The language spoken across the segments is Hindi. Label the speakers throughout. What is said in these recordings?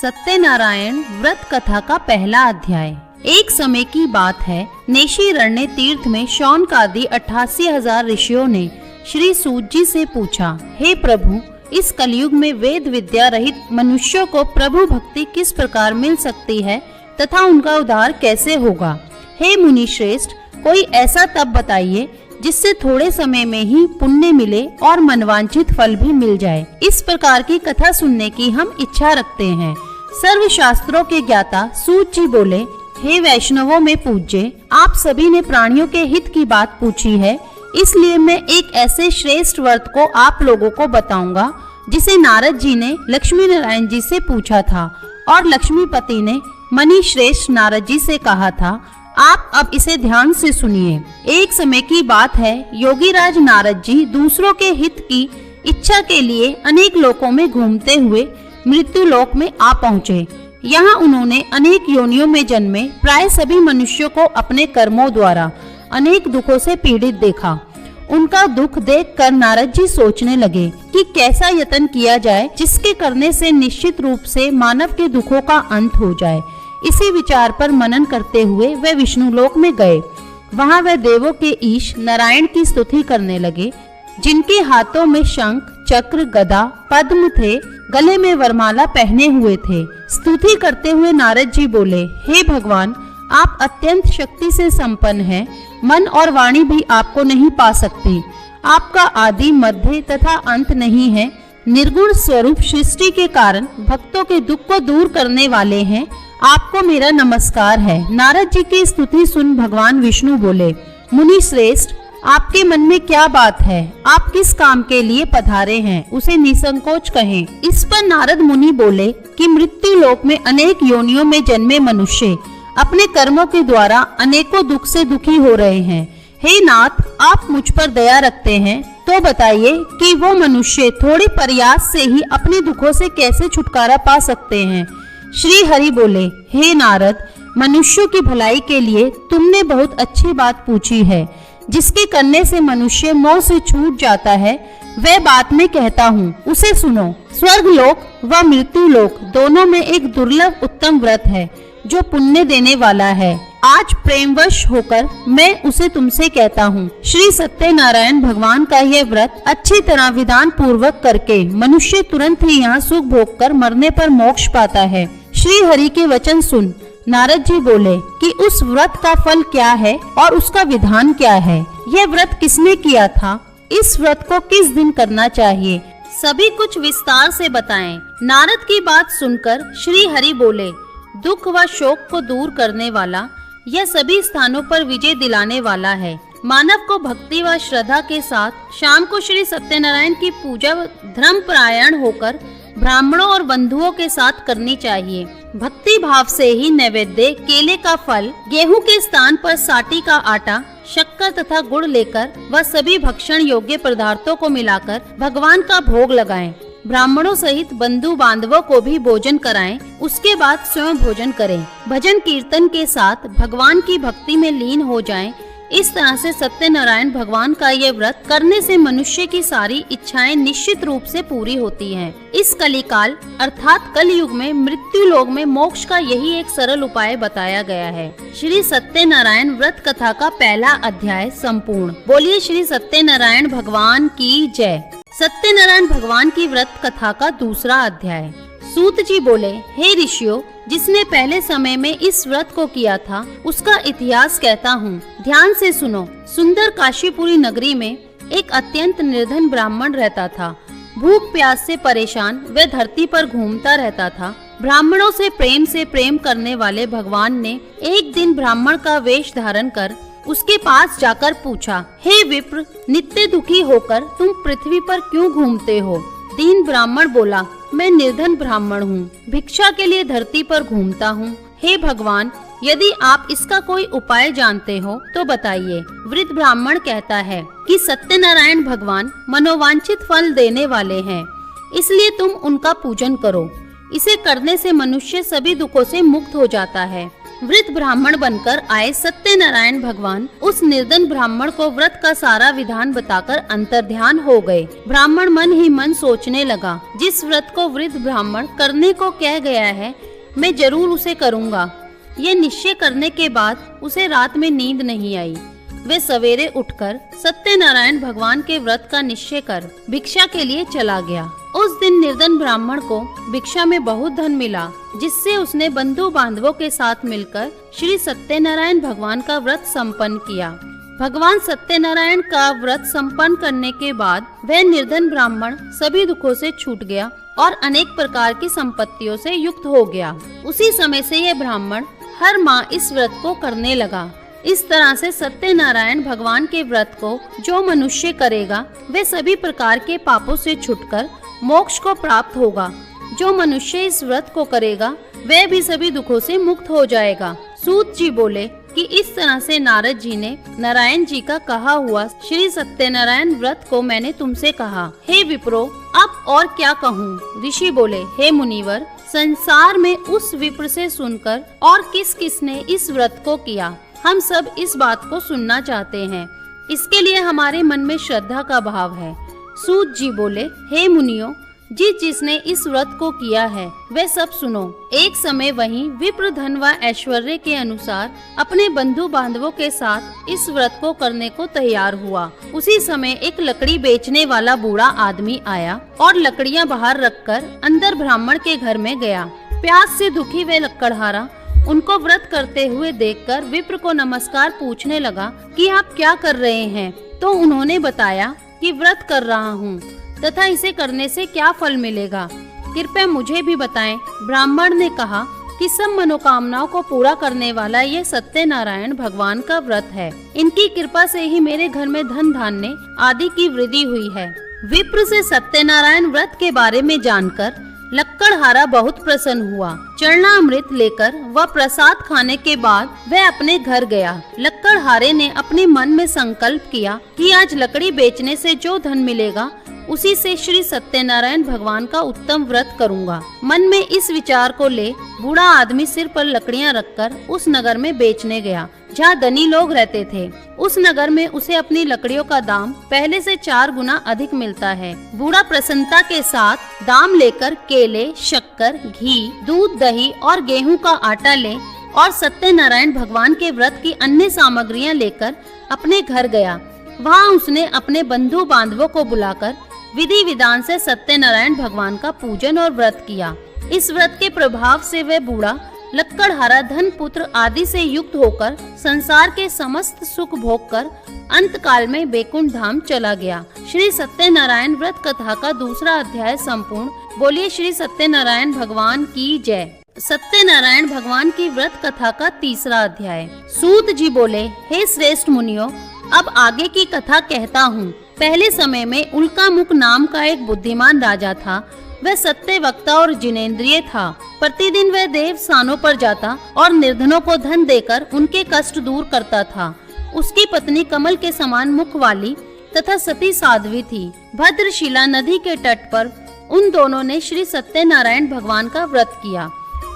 Speaker 1: सत्यनारायण व्रत कथा का पहला अध्याय। एक समय की बात है, नेशीरण्य तीर्थ में शौनकादि 88,000 ऋषियों ने श्री सूत जी से पूछा, हे प्रभु, इस कलयुग में वेद विद्या रहित मनुष्यों को प्रभु भक्ति किस प्रकार मिल सकती है तथा उनका उद्धार कैसे होगा। हे मुनि श्रेष्ठ, कोई ऐसा तप बताइए जिससे थोड़े समय में ही पुण्य मिले और मनवांछित फल भी मिल जाए। इस प्रकार की कथा सुनने की हम इच्छा रखते हैं। सर्व शास्त्रों के ज्ञाता सूत जी बोले, हे वैष्णवों में पूज्य, आप सभी ने प्राणियों के हित की बात पूछी है, इसलिए मैं एक ऐसे श्रेष्ठ व्रत को आप लोगों को बताऊंगा जिसे नारद जी ने लक्ष्मी नारायण जी से पूछा था और लक्ष्मीपति ने मणि श्रेष्ठ नारद जी से कहा था। आप अब इसे ध्यान से सुनिए। एक समय की बात है, योगीराज नारद जी दूसरों के हित की इच्छा के लिए अनेक लोकों में घूमते हुए मृत्यु लोक में आ पहुँचे। यहाँ उन्होंने अनेक योनियों में जन्मे प्राय सभी मनुष्यों को अपने कर्मों द्वारा अनेक दुखों से पीड़ित देखा। उनका दुख देखकर नारद जी सोचने लगे कि कैसा यत्न किया जाए जिसके करने से निश्चित रूप से मानव के दुखों का अंत हो जाए। इसी विचार पर मनन करते हुए वे विष्णु लोक में गए। वहां वे देवों के ईश नारायण की स्तुति करने लगे, जिनके हाथों में शंख, चक्र, गदा, पद्म थे, गले में वरमाला पहने हुए थे। स्तुति करते हुए नारद जी बोले, हे भगवान, आप अत्यंत शक्ति से संपन्न हैं, मन और वाणी भी आपको नहीं पा सकती। आपका आदि, मध्य तथा अंत नहीं है। निर्गुण स्वरूप सृष्टि के कारण भक्तों के दुख को दूर करने वाले हैं। आपको मेरा नमस्कार है। नारद जी की स्तुति सुन भगवान विष्णु बोले, मुनि श्रेष्ठ, आपके मन में क्या बात है? आप किस काम के लिए पधारे हैं, उसे निसंकोच कहें। इस पर नारद मुनि बोले कि मृत्यु लोक में अनेक योनियों में जन्मे मनुष्य अपने कर्मों के द्वारा अनेकों दुख से दुखी हो रहे हैं। हे नाथ, आप मुझ पर दया रखते हैं तो बताइए कि वो मनुष्य थोड़े प्रयास से ही अपने दुखों से कैसे छुटकारा पा सकते हैं। श्री हरि बोले, हे नारद, मनुष्यों की भलाई के लिए तुमने बहुत अच्छी बात पूछी है। जिसके करने से मनुष्य मोह से छूट जाता है, वह बात मैं कहता हूँ, उसे सुनो। स्वर्ग लोक व मृत्यु लोक दोनों में एक दुर्लभ उत्तम व्रत है जो पुण्य देने वाला है। आज प्रेमवश होकर मैं उसे तुमसे कहता हूँ। श्री सत्यनारायण भगवान का यह व्रत अच्छी तरह विधान पूर्वक करके मनुष्य तुरंत ही यहाँ सुख भोग कर मरने पर मोक्ष पाता है। श्री हरि के वचन सुन नारद जी बोले कि उस व्रत का फल क्या है और उसका विधान क्या है। यह व्रत किसने किया था? इस व्रत को किस दिन करना चाहिए? सभी कुछ विस्तार से बताएं। नारद की बात सुनकर श्री हरि बोले, दुख व शोक को दूर करने वाला, यह सभी स्थानों पर विजय दिलाने वाला है। मानव को भक्ति व श्रद्धा के साथ शाम को श्री सत्यनारायण की पूजा धर्म परायण होकर ब्राह्मणों और बंधुओं के साथ करनी चाहिए। भक्ति भाव से ही नैवेद्य, केले का फल, गेहूं के स्थान पर साटी का आटा, शक्कर तथा गुड़ लेकर वह सभी भक्षण योग्य पदार्थों को मिलाकर भगवान का भोग लगाएं। ब्राह्मणों सहित बंधु बांधवों को भी भोजन कराएं। उसके बाद स्वयं भोजन करें। भजन कीर्तन के साथ भगवान की भक्ति में लीन हो जाएं। इस तरह से सत्यनारायण भगवान का ये व्रत करने से मनुष्य की सारी इच्छाएं निश्चित रूप से पूरी होती हैं। इस कलिकाल अर्थात कलयुग में मृत्यु लोक में मोक्ष का यही एक सरल उपाय बताया गया है। श्री सत्यनारायण व्रत कथा का पहला अध्याय संपूर्ण। बोलिए श्री सत्यनारायण भगवान की जय। सत्यनारायण भगवान की व्रत कथा का दूसरा अध्याय। सूत जी बोले, हे ऋषियों, जिसने पहले समय में इस व्रत को किया था उसका इतिहास कहता हूँ, ध्यान से सुनो। सुंदर काशीपुरी नगरी में एक अत्यंत निर्धन ब्राह्मण रहता था। भूख प्यास से परेशान वह धरती पर घूमता रहता था। ब्राह्मणों से प्रेम करने वाले भगवान ने एक दिन ब्राह्मण का वेश धारण कर उसके पास जाकर पूछा, हे विप्र, नित्य दुखी होकर तुम पृथ्वी पर क्यों घूमते हो? दीन ब्राह्मण बोला, मैं निर्धन ब्राह्मण हूँ, भिक्षा के लिए धरती पर घूमता हूँ। हे भगवान, यदि आप इसका कोई उपाय जानते हो तो बताइए। वृद्ध ब्राह्मण कहता है कि सत्यनारायण भगवान मनोवांछित फल देने वाले हैं, इसलिए तुम उनका पूजन करो। इसे करने से मनुष्य सभी दुखों से मुक्त हो जाता है। वृद्ध ब्राह्मण बनकर आए सत्यनारायण भगवान उस निर्धन ब्राह्मण को व्रत का सारा विधान बताकर अंतर्ध्यान हो गए। ब्राह्मण मन ही मन सोचने लगा, जिस व्रत को वृद्ध ब्राह्मण करने को कह गया है मैं जरूर उसे करूँगा। ये निश्चय करने के बाद उसे रात में नींद नहीं आई। वे सवेरे उठकर सत्यनारायण भगवान के व्रत का निश्चय कर भिक्षा के लिए चला गया। उस दिन निर्धन ब्राह्मण को भिक्षा में बहुत धन मिला, जिससे उसने बंधु बांधवों के साथ मिलकर श्री सत्यनारायण भगवान का व्रत संपन्न किया। भगवान सत्यनारायण का व्रत संपन्न करने के बाद वह निर्धन ब्राह्मण सभी दुखों से छूट गया और अनेक प्रकार की संपत्तियों से युक्त हो गया। उसी समय से यह ब्राह्मण हर माह इस व्रत को करने लगा। इस तरह से सत्यनारायण भगवान के व्रत को जो मनुष्य करेगा वे सभी प्रकार के पापों से छुटकर मोक्ष को प्राप्त होगा। जो मनुष्य इस व्रत को करेगा वह भी सभी दुखों से मुक्त हो जाएगा। सूत जी बोले कि इस तरह से नारद जी ने नारायण जी का कहा हुआ श्री सत्यनारायण व्रत को मैंने तुमसे कहा। हे विप्रो, अब और क्या कहूँ। ऋषि बोले, हे मुनिवर, संसार में उस विप्र से सुनकर और किस किस ने इस व्रत को किया, हम सब इस बात को सुनना चाहते हैं। इसके लिए हमारे मन में श्रद्धा का भाव है। सूत जी बोले, हे मुनियों, जिसने इस व्रत को किया है वह सब सुनो। एक समय वहीं विप्र धन व ऐश्वर्य के अनुसार अपने बंधु बांधवों के साथ इस व्रत को करने को तैयार हुआ। उसी समय एक लकड़ी बेचने वाला बूढ़ा आदमी आया और लकड़ियां बाहर रखकर अंदर ब्राह्मण के घर में गया। प्यास से दुखी वे लकड़हारा उनको व्रत करते हुए देखकर विप्र को नमस्कार पूछने लगा कि आप क्या कर रहे हैं। तो उन्होंने बताया कि व्रत कर रहा हूँ तथा इसे करने से क्या फल मिलेगा, कृपया मुझे भी बताएं। ब्राह्मण ने कहा कि सब मनोकामनाओं को पूरा करने वाला ये सत्यनारायण भगवान का व्रत है। इनकी कृपा से ही मेरे घर में धन धान्य आदि की वृद्धि हुई है। विप्र से सत्यनारायण व्रत के बारे में जानकर लक्कड़हारा बहुत प्रसन्न हुआ। चरणामृत लेकर वह प्रसाद खाने के बाद वह अपने घर गया। लक्कड़हारे ने अपने मन में संकल्प किया कि आज लकड़ी बेचने से जो धन मिलेगा उसी से श्री सत्यनारायण भगवान का उत्तम व्रत करूंगा। मन में इस विचार को ले बूढ़ा आदमी सिर पर लकड़ियां रखकर उस नगर में बेचने गया जहाँ धनी लोग रहते थे। उस नगर में उसे अपनी लकड़ियों का दाम पहले से 4 गुना अधिक मिलता है। बूढ़ा प्रसन्नता के साथ दाम लेकर केले, शक्कर, घी, दूध, दही और गेहूं का आटा ले और सत्यनारायण भगवान के व्रत की अन्य सामग्रियां लेकर अपने घर गया। वहाँ उसने अपने बंधु बांधवों को बुलाकर विधि विधान से सत्यनारायण भगवान का पूजन और व्रत किया। इस व्रत के प्रभाव से वह बूढ़ा लक्कड़हारा धन पुत्र आदि से युक्त होकर संसार के समस्त सुख भोग कर अंत काल में बैकुंठ धाम चला गया। श्री सत्यनारायण व्रत कथा का दूसरा अध्याय संपूर्ण। बोलिए श्री सत्यनारायण भगवान की जय। सत्यनारायण भगवान की व्रत कथा का तीसरा अध्याय। सूत जी बोले, हे श्रेष्ठ मुनियों, अब आगे की कथा कहता हूँ। पहले समय में उल्कामुख नाम का एक बुद्धिमान राजा था। वह सत्य वक्ता और जिनेंद्रिय था। प्रतिदिन वह देव स्थानों पर जाता और निर्धनों को धन देकर उनके कष्ट दूर करता था। उसकी पत्नी कमल के समान मुख वाली तथा सती साध्वी थी। भद्रशिला नदी के तट पर उन दोनों ने श्री सत्यनारायण भगवान का व्रत किया।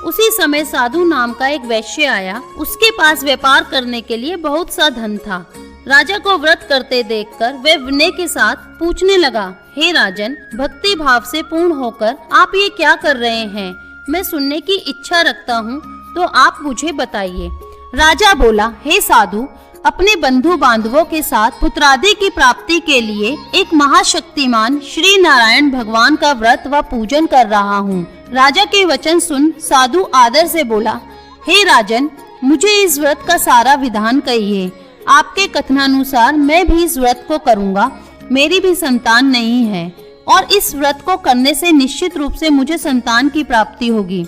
Speaker 1: उसी समय साधु नाम का एक वैश्य आया। उसके पास व्यापार करने के लिए बहुत सा धन था। राजा को व्रत करते देखकर वह विनय के साथ पूछने लगा, हे राजन, भक्ति भाव से पूर्ण होकर आप ये क्या कर रहे हैं? मैं सुनने की इच्छा रखता हूँ, तो आप मुझे बताइए। राजा बोला, हे साधु, अपने बंधु बांधवों के साथ पुत्रादि की प्राप्ति के लिए एक महाशक्तिमान श्री नारायण भगवान का व्रत व पूजन कर रहा हूँ। राजा के वचन सुन साधु आदर से बोला, हे राजन, मुझे इस व्रत का सारा विधान कहिए। आपके कथनानुसार मैं भी इस व्रत को करूंगा। मेरी भी संतान नहीं है और इस व्रत को करने से निश्चित रूप से मुझे संतान की प्राप्ति होगी।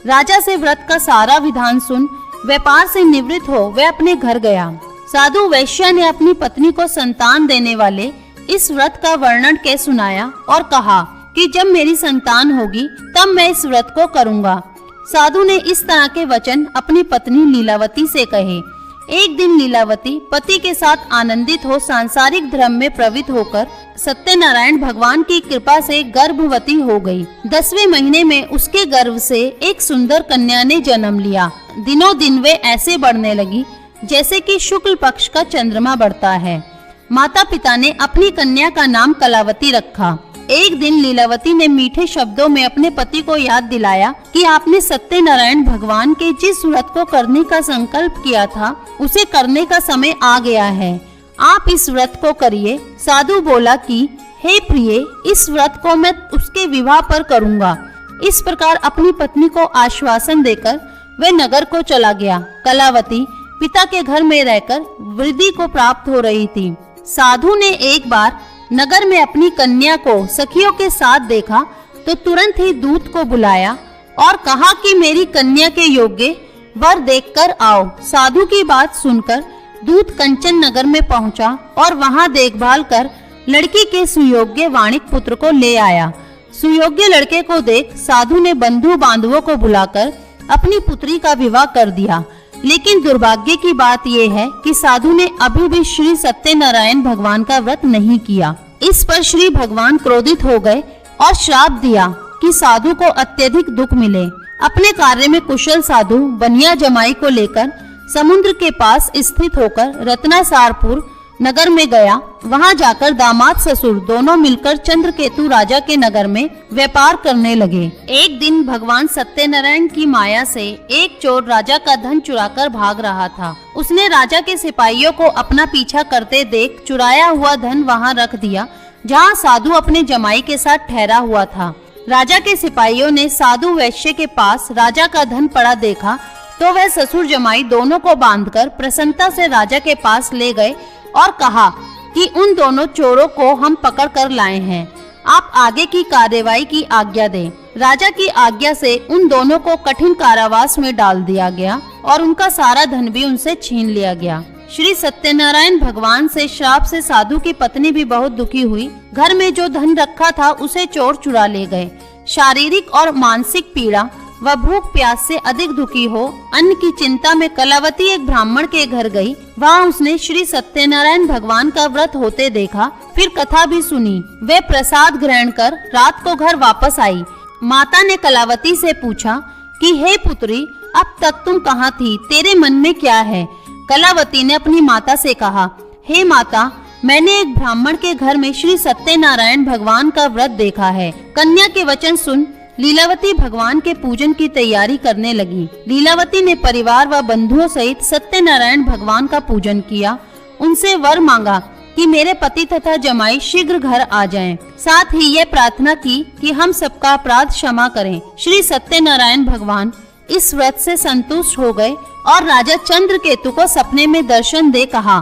Speaker 1: राजा से व्रत का सारा विधान सुन व्यापार से निवृत्त हो वह अपने घर गया। साधु वैश्य ने अपनी पत्नी को संतान देने वाले इस व्रत का वर्णन के सुनाया और कहा कि जब मेरी संतान होगी तब मैं इस व्रत को करूंगा। साधु ने इस तरह के वचन अपनी पत्नी लीलावती से कहे। एक दिन लीलावती पति के साथ आनंदित हो सांसारिक धर्म में प्रवृत्त होकर सत्यनारायण भगवान की कृपा से गर्भवती हो गई। 10वें महीने में उसके गर्भ से एक सुंदर कन्या ने जन्म लिया। दिनों दिन वे ऐसे बढ़ने लगी जैसे कि शुक्ल पक्ष का चंद्रमा बढ़ता है। माता पिता ने अपनी कन्या का नाम कलावती रखा। एक दिन लीलावती ने मीठे शब्दों में अपने पति को याद दिलाया कि आपने सत्यनारायण भगवान के जिस व्रत को करने का संकल्प किया था उसे करने का समय आ गया है, आप इस व्रत को करिए। साधु बोला कि हे प्रिय, इस व्रत को मैं उसके विवाह पर करूंगा। इस प्रकार अपनी पत्नी को आश्वासन देकर वह नगर को चला गया। कलावती पिता के घर में रहकर वृद्धि को प्राप्त हो रही थी। साधु ने एक बार नगर में अपनी कन्या को सखियों के साथ देखा तो तुरंत ही दूत को बुलाया और कहा कि मेरी कन्या के योग्य वर देखकर आओ। साधु की बात सुनकर दूत कंचन नगर में पहुंचा और वहां देखभाल कर लड़की के सुयोग्य वाणिक पुत्र को ले आया। सुयोग्य लड़के को देख साधु ने बंधु बांधवों को बुलाकर अपनी पुत्री का विवाह कर दिया। लेकिन दुर्भाग्य की बात यह है कि साधु ने अभी भी श्री सत्यनारायण भगवान का व्रत नहीं किया। इस पर श्री भगवान क्रोधित हो गए और श्राप दिया कि साधु को अत्यधिक दुख मिले। अपने कार्य में कुशल साधु बनिया जमाई को लेकर समुद्र के पास स्थित होकर रत्नासारपुर नगर में गया। वहां जाकर दामाद ससुर दोनों मिलकर चंद्रकेतु राजा के नगर में व्यापार करने लगे। एक दिन भगवान सत्यनारायण की माया से एक चोर राजा का धन चुराकर भाग रहा था। उसने राजा के सिपाहियों को अपना पीछा करते देख चुराया हुआ धन वहां रख दिया जहां साधु अपने जमाई के साथ ठहरा हुआ था। राजा के सिपाहियों ने साधु वैश्य के पास राजा का धन पड़ा देखा तो वह ससुर जमाई दोनों को बांधकर प्रसन्नता से राजा के पास ले गए और कहा कि उन दोनों चोरों को हम पकड़ कर लाए हैं, आप आगे की कार्यवाही की आज्ञा दें। राजा की आज्ञा से उन दोनों को कठिन कारावास में डाल दिया गया और उनका सारा धन भी उनसे छीन लिया गया। श्री सत्यनारायण भगवान से श्राप से साधु की पत्नी भी बहुत दुखी हुई। घर में जो धन रखा था उसे चोर चुरा ले गए। शारीरिक और मानसिक पीड़ा व भूख प्यास से अधिक दुखी हो अन्न की चिंता में कलावती एक ब्राह्मण के घर गई। वहां उसने श्री सत्यनारायण भगवान का व्रत होते देखा, फिर कथा भी सुनी। वे प्रसाद ग्रहण कर रात को घर वापस आई। माता ने कलावती से पूछा कि हे पुत्री, अब तक तुम कहाँ थी, तेरे मन में क्या है? कलावती ने अपनी माता से कहा, हे माता, मैंने एक ब्राह्मण के घर में श्री सत्यनारायण भगवान का व्रत देखा है। कन्या के वचन सुन लीलावती भगवान के पूजन की तैयारी करने लगी। लीलावती ने परिवार व बंधुओं सहित सत्यनारायण भगवान का पूजन किया। उनसे वर मांगा कि मेरे पति तथा जमाई शीघ्र घर आ जाएं। साथ ही यह प्रार्थना की कि हम सबका अपराध क्षमा करें। श्री सत्यनारायण भगवान इस व्रत से संतुष्ट हो गए और राजा चंद्रकेतु को सपने में दर्शन दे कहा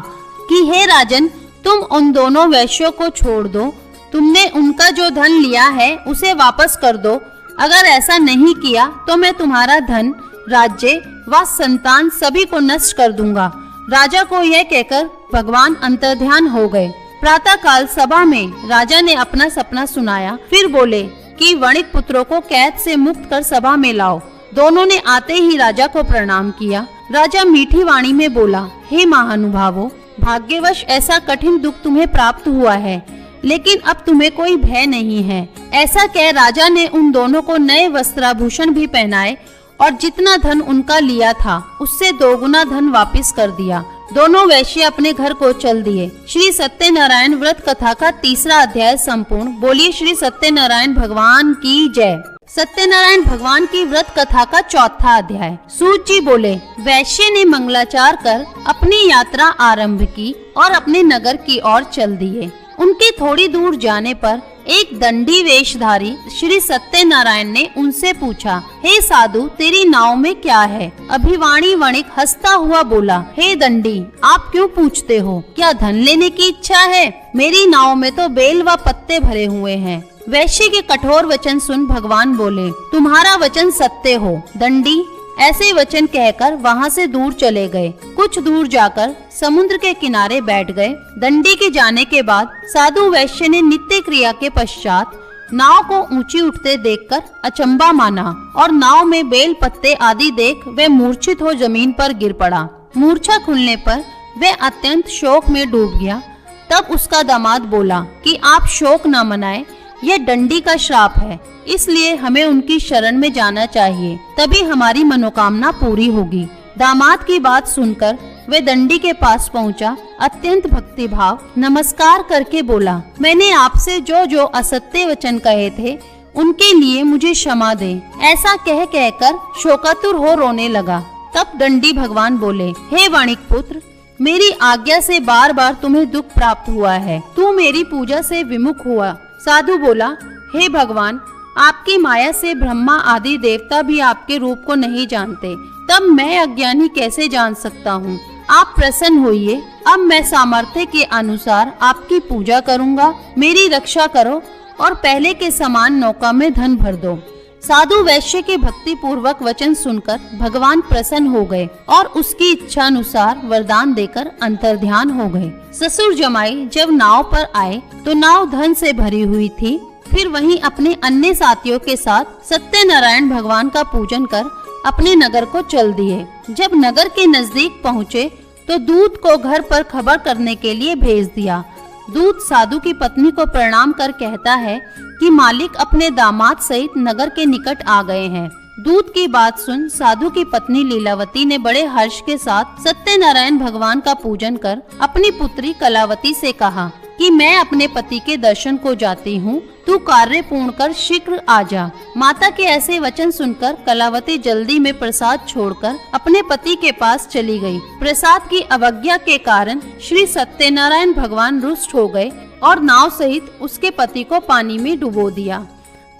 Speaker 1: कि हे राजन, तुम उन दोनों वैश्यों को छोड़ दो। तुमने उनका जो धन लिया है उसे वापस कर दो। अगर ऐसा नहीं किया तो मैं तुम्हारा धन, राज्य व संतान सभी को नष्ट कर दूंगा। राजा को यह कहकर भगवान अंतर्ध्यान हो गए। प्रातः काल सभा में राजा ने अपना सपना सुनाया। फिर बोले कि वणिक पुत्रों को कैद से मुक्त कर सभा में लाओ। दोनों ने आते ही राजा को प्रणाम किया। राजा मीठी वाणी में बोला, हे महानुभावो, भाग्यवश ऐसा कठिन दुख तुम्हें प्राप्त हुआ है, लेकिन अब तुम्हें कोई भय नहीं है। ऐसा कह राजा ने उन दोनों को नए वस्त्राभूषण भी पहनाए और जितना धन उनका लिया था उससे दोगुना धन वापस कर दिया। दोनों वैश्य अपने घर को चल दिए। श्री सत्यनारायण व्रत कथा का तीसरा अध्याय संपूर्ण। बोलिए श्री सत्यनारायण भगवान की जय। सत्यनारायण भगवान की व्रत कथा का चौथा अध्याय। सूत जी बोले, वैश्य ने मंगलाचार कर अपनी यात्रा आरंभ की और अपने नगर की ओर चल दिए। उनके थोड़ी दूर जाने पर एक दंडी वेशधारी श्री सत्यनारायण ने उनसे पूछा, हे साधु, तेरी नाव में क्या है? अभिवाणी वणिक हंसता हुआ बोला, हे दंडी, आप क्यों पूछते हो? क्या धन लेने की इच्छा है? मेरी नाव में तो बेल व पत्ते भरे हुए हैं। वैश्य के कठोर वचन सुन भगवान बोले, तुम्हारा वचन सत्य हो दंडी। ऐसे वचन कहकर वहां से दूर चले गए। कुछ दूर जाकर समुद्र के किनारे बैठ गए। दंडी के जाने के बाद साधु वैश्य ने नित्य क्रिया के पश्चात नाव को ऊंची उठते देखकर अचंबा माना और नाव में बेल पत्ते आदि देख वह मूर्छित हो जमीन पर गिर पड़ा। मूर्छा खुलने पर वह अत्यंत शोक में डूब गया। तब उसका दामाद बोला कि आप शोक न मनाएं, यह दंडी का श्राप है, इसलिए हमें उनकी शरण में जाना चाहिए, तभी हमारी मनोकामना पूरी होगी। दामाद की बात सुनकर वे दंडी के पास पहुंचा, अत्यंत भक्तिभाव नमस्कार करके बोला, मैंने आपसे जो जो असत्य वचन कहे थे उनके लिए मुझे क्षमा दे। ऐसा कह कहकर शोकातुर हो रोने लगा। तब दंडी भगवान बोले, हे वाणिक पुत्र, मेरी आज्ञा से बार बार तुम्हें दुख प्राप्त हुआ है, तू मेरी पूजा से विमुख हुआ। साधु बोला, हे भगवान, आपकी माया से ब्रह्मा आदि देवता भी आपके रूप को नहीं जानते, तब मैं अज्ञानी कैसे जान सकता हूँ। आप प्रसन्न होइए, अब मैं सामर्थ्य के अनुसार आपकी पूजा करूँगा। मेरी रक्षा करो और पहले के समान नौका में धन भर दो। साधु वैश्य के भक्ति पूर्वक वचन सुनकर भगवान प्रसन्न हो गए और उसकी इच्छा अनुसार वरदान देकर अंतर्ध्यान हो गए। ससुर जमाई जब नाव पर आए तो नाव धन से भरी हुई थी। फिर वहीं अपने अन्य साथियों के साथ सत्यनारायण भगवान का पूजन कर अपने नगर को चल दिए। जब नगर के नजदीक पहुँचे तो दूत को घर पर खबर करने के लिए भेज दिया। दूत साधु की पत्नी को प्रणाम कर कहता है कि मालिक अपने दामाद सहित नगर के निकट आ गए हैं। दूत की बात सुन साधु की पत्नी लीलावती ने बड़े हर्ष के साथ सत्यनारायण भगवान का पूजन कर अपनी पुत्री कलावती से कहा कि मैं अपने पति के दर्शन को जाती हूँ, तू कार्य पूर्ण कर शीघ्र आ जा। माता के ऐसे वचन सुनकर कलावती जल्दी में प्रसाद छोड़कर अपने पति के पास चली गई। प्रसाद की अवज्ञा के कारण श्री सत्यनारायण भगवान रुष्ट हो गए और नाव सहित उसके पति को पानी में डुबो दिया।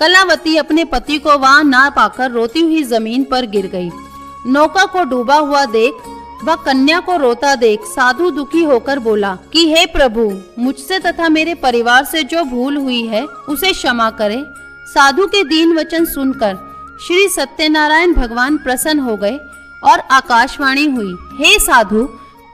Speaker 1: कलावती अपने पति को वहां ना पाकर रोती हुई जमीन पर गिर गई। नौका को डूबा हुआ देख वह कन्या को रोता देख साधु दुखी होकर बोला कि हे प्रभु, मुझसे तथा मेरे परिवार से जो भूल हुई है उसे क्षमा करे। साधु के दीन वचन सुनकर श्री सत्यनारायण भगवान प्रसन्न हो गए और आकाशवाणी हुई, हे साधु,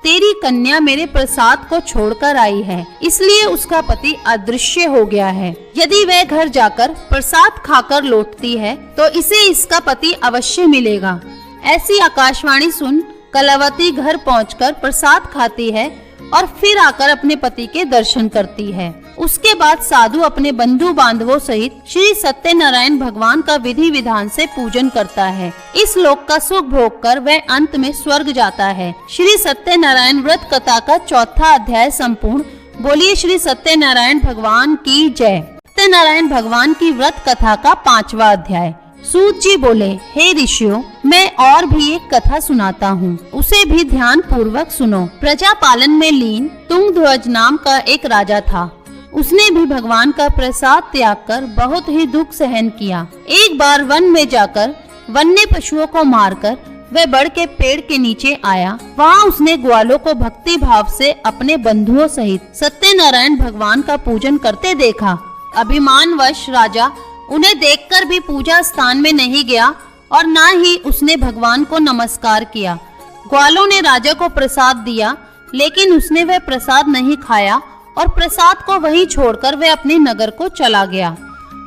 Speaker 1: तेरी कन्या मेरे प्रसाद को छोड़कर आई है, इसलिए उसका पति अदृश्य हो गया है। यदि वह घर जाकर प्रसाद खाकर लौटती है तो इसे इसका पति अवश्य मिलेगा। ऐसी आकाशवाणी सुन कलावती घर पहुंचकर प्रसाद खाती है और फिर आकर अपने पति के दर्शन करती है। उसके बाद साधु अपने बंधु बांधवों सहित श्री सत्यनारायण भगवान का विधि विधान से पूजन करता है। इस लोक का सुख भोग कर वह अंत में स्वर्ग जाता है। श्री सत्यनारायण व्रत कथा का चौथा अध्याय संपूर्ण। बोलिए श्री सत्यनारायण भगवान की जय। सत्यनारायण भगवान की व्रत कथा का 5वां अध्याय। सूत जी बोले, हे ऋषियों, मैं और भी एक कथा सुनाता हूँ, उसे भी ध्यान पूर्वक सुनो। प्रजा पालन में लीन तुंगध्वज नाम का एक राजा था। उसने भी भगवान का प्रसाद त्याग कर बहुत ही दुख सहन किया। एक बार वन में जाकर वन्य पशुओं को मारकर वह बड़ के पेड़ के नीचे आया। वहाँ उसने ग्वालों को भक्ति भाव से अपने बंधुओं सहित सत्यनारायण भगवान का पूजन करते देखा। अभिमानवश राजा उन्हें देखकर भी पूजा स्थान में नहीं गया और न ही उसने भगवान को नमस्कार किया। ग्वालों ने राजा को प्रसाद दिया, लेकिन उसने वह प्रसाद नहीं खाया और प्रसाद को वहीं छोड़कर वह अपने नगर को चला गया।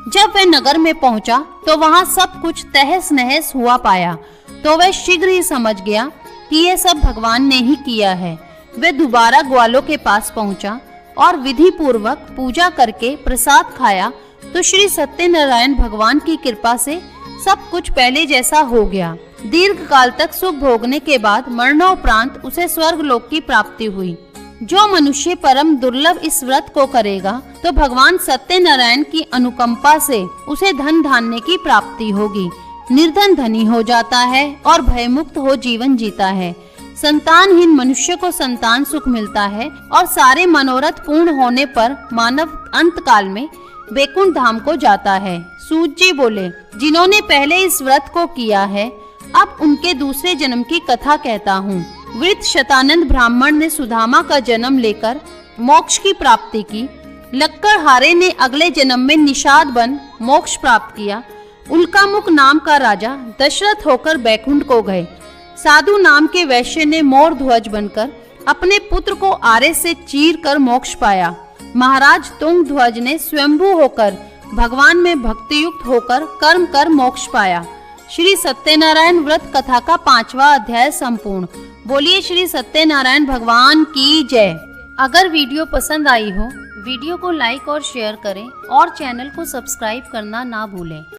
Speaker 1: जब वह नगर में पहुंचा तो वहां सब कुछ तहस नहस हुआ पाया, तो वह शीघ्र ही समझ गया कि यह सब भगवान ने ही किया है। वह दोबारा ग्वालों के पास पहुंचा और विधि पूर्वक पूजा करके प्रसाद खाया तो श्री सत्यनारायण भगवान की कृपा से सब कुछ पहले जैसा हो गया। दीर्घ काल तक सुख भोगने के बाद मरणोपरांत उसे स्वर्ग लोक की प्राप्ति हुई। जो मनुष्य परम दुर्लभ इस व्रत को करेगा तो भगवान सत्यनारायण की अनुकंपा से उसे धन धान्य की प्राप्ति होगी। निर्धन धनी हो जाता है और भयमुक्त हो जीवन जीता है। संतानहीन मनुष्य को संतान सुख मिलता है और सारे मनोरथ पूर्ण होने पर मानव अंत काल में वैकुंठ धाम को जाता है। सूत जी बोले, जिन्होंने पहले इस व्रत को किया है, अब उनके दूसरे जन्म की कथा कहता हूँ। वृद्ध शतानंद ब्राह्मण ने सुदामा का जन्म लेकर मोक्ष की प्राप्ति की। लक्कड़हारे ने अगले जन्म में निषाद बन मोक्ष प्राप्त किया। उल्कामुख नाम का राजा दशरथ होकर बैकुंठ को गए। साधु नाम के वैश्य ने मोर ध्वज बनकर अपने पुत्र को आरे से चीर कर मोक्ष पाया। महाराज तुंगध्वज ने स्वयंभू होकर भगवान में भक्ति युक्त होकर कर्म कर मोक्ष पाया। श्री सत्यनारायण व्रत कथा का 5वां अध्याय संपूर्ण। बोलिए श्री सत्यनारायण भगवान की जय। अगर वीडियो पसंद आई हो, वीडियो को लाइक और शेयर करें और चैनल को सब्सक्राइब करना ना भूलें।